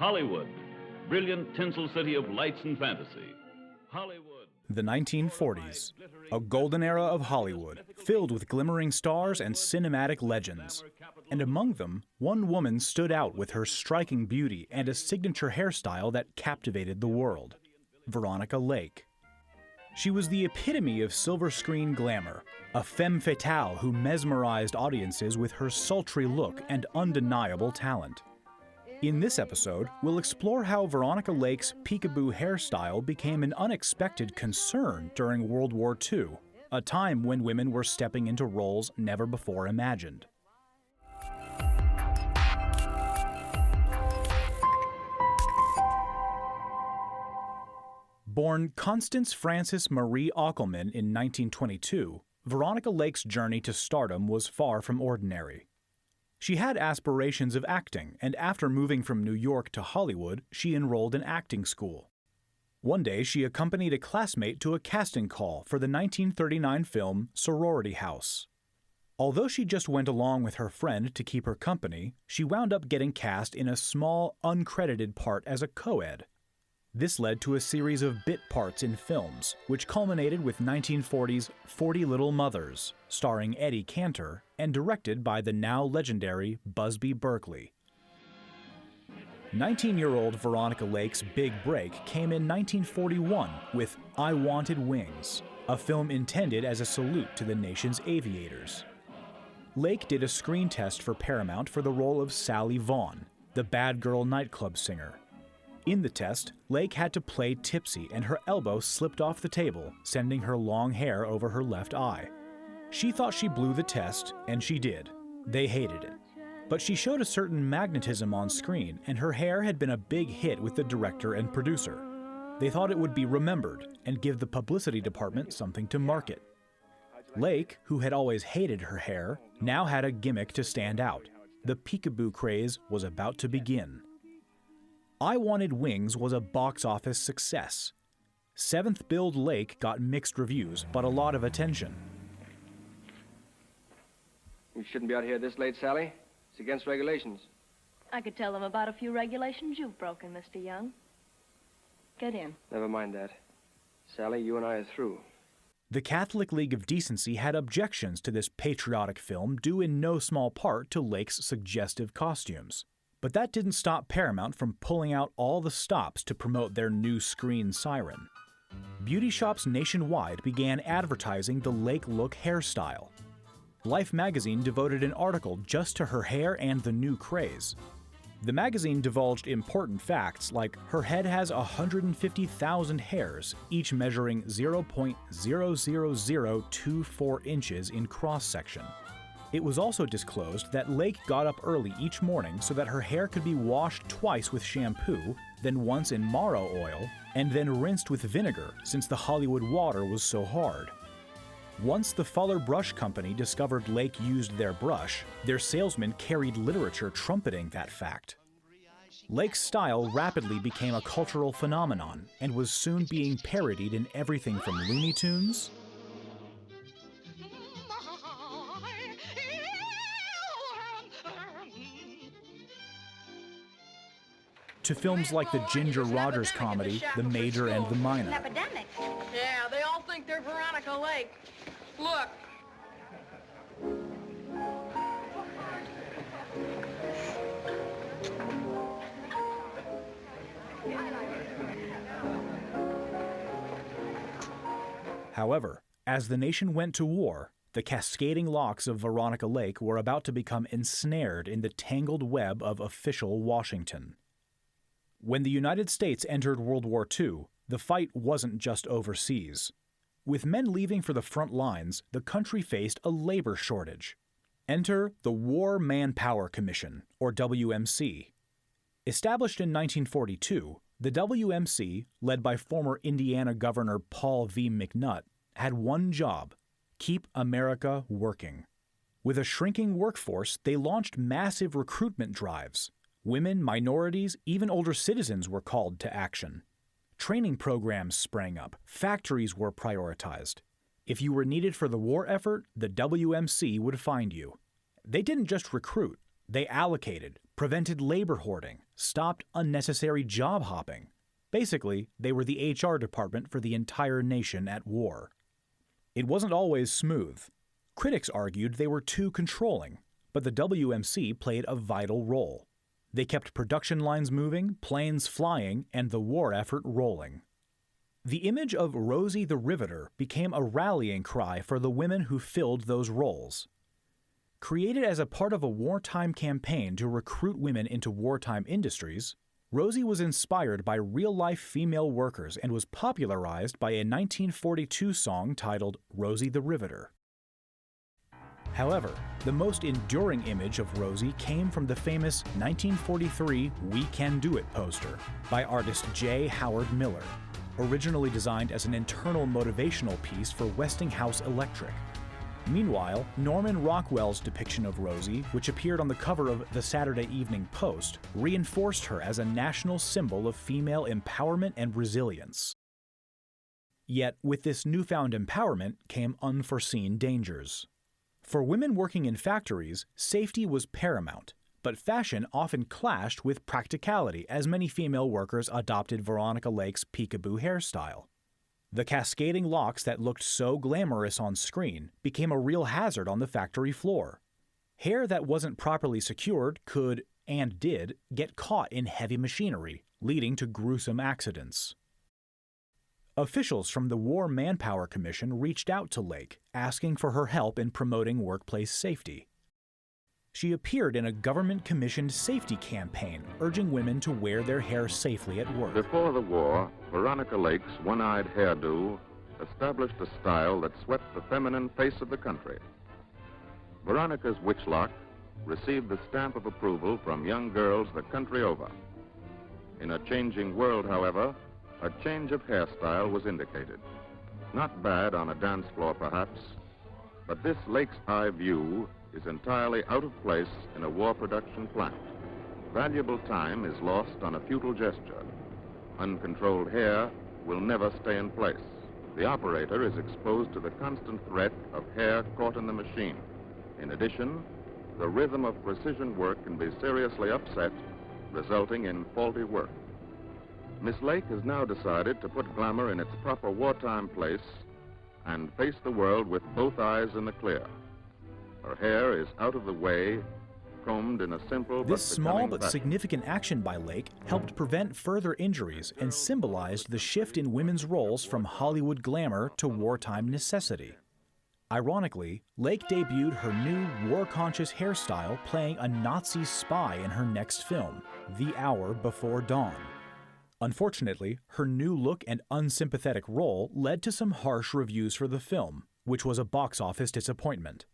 Hollywood, brilliant tinsel city of lights and fantasy. Hollywood. The 1940s, a golden era of Hollywood, filled with glimmering stars and cinematic legends. And among them, one woman stood out with her striking beauty and a signature hairstyle that captivated the world: Veronica Lake. She was the epitome of silver screen glamour, a femme fatale who mesmerized audiences with her sultry look and undeniable talent. In this episode, we'll explore how Veronica Lake's peekaboo hairstyle became an unexpected concern during World War II, a time when women were stepping into roles never before imagined. Born Constance Frances Marie Aukelman in 1922, Veronica Lake's journey to stardom was far from ordinary. She had aspirations of acting, and after moving from New York to Hollywood, she enrolled in acting school. One day, she accompanied a classmate to a casting call for the 1939 film Sorority House. Although she just went along with her friend to keep her company, she wound up getting cast in a small, uncredited part as a co-ed. This led to a series of bit parts in films, which culminated with 1940's 40 Little Mothers, starring Eddie Cantor, and directed by the now legendary Busby Berkeley. 19-year-old Veronica Lake's big break came in 1941 with I Wanted Wings, a film intended as a salute to the nation's aviators. Lake did a screen test for Paramount for the role of Sally Vaughn, the bad girl nightclub singer. In the test, Lake had to play tipsy and her elbow slipped off the table, sending her long hair over her left eye. She thought she blew the test, and she did. They hated it. But she showed a certain magnetism on screen, and her hair had been a big hit with the director and producer. They thought it would be remembered and give the publicity department something to market. Lake, who had always hated her hair, now had a gimmick to stand out. The peekaboo craze was about to begin. I Wanted Wings was a box office success. Seventh billed Lake got mixed reviews, but a lot of attention. You shouldn't be out here this late, Sally. It's against regulations. I could tell them about a few regulations you've broken, Mr. Young. Get in. Never mind that. Sally, you and I are through. The Catholic League of Decency had objections to this patriotic film due in no small part to Lake's suggestive costumes. But that didn't stop Paramount from pulling out all the stops to promote their new screen siren. Beauty shops nationwide began advertising the Lake look hairstyle. Life magazine devoted an article just to her hair and the new craze. The magazine divulged important facts like her head has 150,000 hairs, each measuring 0.00024 inches in cross-section. It was also disclosed that Lake got up early each morning so that her hair could be washed twice with shampoo, then once in marrow oil, and then rinsed with vinegar since the Hollywood water was so hard. Once the Fuller Brush Company discovered Lake used their brush, their salesman carried literature trumpeting that fact. Lake's style rapidly became a cultural phenomenon and was soon being parodied in everything from Looney Tunes to films like the Ginger Rogers comedy, The Major and the Minor. Epidemic. Yeah, they all think they're Veronica Lake. Look. However, as the nation went to war, the cascading locks of Veronica Lake were about to become ensnared in the tangled web of official Washington. When the United States entered World War II, the fight wasn't just overseas. With men leaving for the front lines, the country faced a labor shortage. Enter the War Manpower Commission, or WMC. Established in 1942, the WMC, led by former Indiana Governor Paul V. McNutt, had one job: keep America working. With a shrinking workforce, they launched massive recruitment drives. Women, minorities, even older citizens were called to action. Training programs sprang up. Factories were prioritized. If you were needed for the war effort, the WMC would find you. They didn't just recruit. They allocated, prevented labor hoarding, stopped unnecessary job hopping. Basically, they were the HR department for the entire nation at war. It wasn't always smooth. Critics argued they were too controlling, but the WMC played a vital role. They kept production lines moving, planes flying, and the war effort rolling. The image of Rosie the Riveter became a rallying cry for the women who filled those roles. Created as a part of a wartime campaign to recruit women into wartime industries, Rosie was inspired by real-life female workers and was popularized by a 1942 song titled Rosie the Riveter. However, the most enduring image of Rosie came from the famous 1943 We Can Do It poster by artist J. Howard Miller, originally designed as an internal motivational piece for Westinghouse Electric. Meanwhile, Norman Rockwell's depiction of Rosie, which appeared on the cover of the Saturday Evening Post, reinforced her as a national symbol of female empowerment and resilience. Yet, with this newfound empowerment came unforeseen dangers. For women working in factories, safety was paramount, but fashion often clashed with practicality as many female workers adopted Veronica Lake's peekaboo hairstyle. The cascading locks that looked so glamorous on screen became a real hazard on the factory floor. Hair that wasn't properly secured could, and did, get caught in heavy machinery, leading to gruesome accidents. Officials from the War Manpower Commission reached out to Lake, asking for her help in promoting workplace safety. She appeared in a government-commissioned safety campaign urging women to wear their hair safely at work. Before the war, Veronica Lake's one-eyed hairdo established a style that swept the feminine face of the country. Veronica's witchlock received the stamp of approval from young girls the country over. In a changing world, however, a change of hairstyle was indicated. Not bad on a dance floor, perhaps, but this Lake's eye view is entirely out of place in a war production plant. Valuable time is lost on a futile gesture. Uncontrolled hair will never stay in place. The operator is exposed to the constant threat of hair caught in the machine. In addition, the rhythm of precision work can be seriously upset, resulting in faulty work. Miss Lake has now decided to put Glamour in its proper wartime place and face the world with both eyes in the clear. Her hair is out of the way, combed in a simple This small but significant action by Lake helped prevent further injuries and symbolized the shift in women's roles from Hollywood glamour to wartime necessity. Ironically, Lake debuted her new war-conscious hairstyle playing a Nazi spy in her next film, The Hour Before Dawn. Unfortunately, her new look and unsympathetic role led to some harsh reviews for the film, which was a box office disappointment.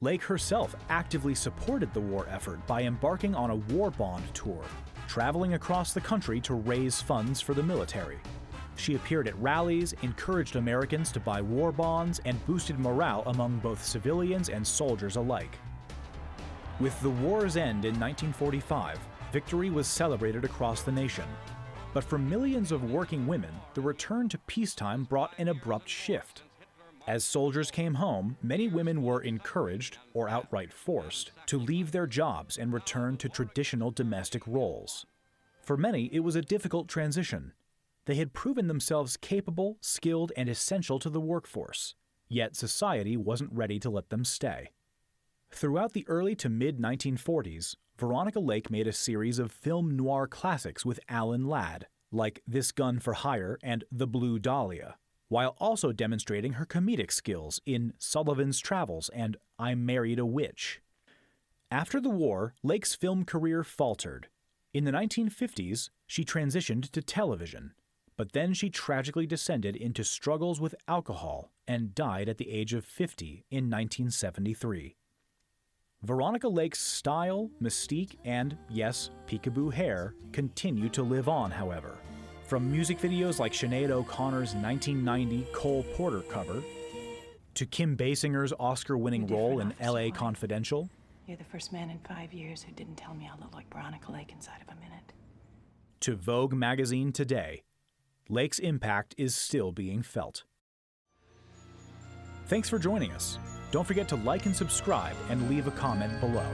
Lake herself actively supported the war effort by embarking on a war bond tour, traveling across the country to raise funds for the military. She appeared at rallies, encouraged Americans to buy war bonds, and boosted morale among both civilians and soldiers alike. With the war's end in 1945, victory was celebrated across the nation. But for millions of working women, the return to peacetime brought an abrupt shift. As soldiers came home, many women were encouraged, or outright forced, to leave their jobs and return to traditional domestic roles. For many, it was a difficult transition. They had proven themselves capable, skilled, and essential to the workforce, yet society wasn't ready to let them stay. Throughout the early to mid-1940s, Veronica Lake made a series of film noir classics with Alan Ladd, like This Gun for Hire and The Blue Dahlia, while also demonstrating her comedic skills in Sullivan's Travels and I Married a Witch. After the war, Lake's film career faltered. In the 1950s, she transitioned to television, but then she tragically descended into struggles with alcohol and died at the age of 50 in 1973. Veronica Lake's style, mystique, and, yes, peekaboo hair continue to live on, however. From music videos like Sinead O'Connor's 1990 Cole Porter cover, to Kim Basinger's Oscar-winning role in L.A. Confidential, you're the first man in 5 years who didn't tell me I look like Veronica Lake inside of a minute. To Vogue magazine today, Lake's impact is still being felt. Thanks for joining us. Don't forget to like and subscribe and leave a comment below.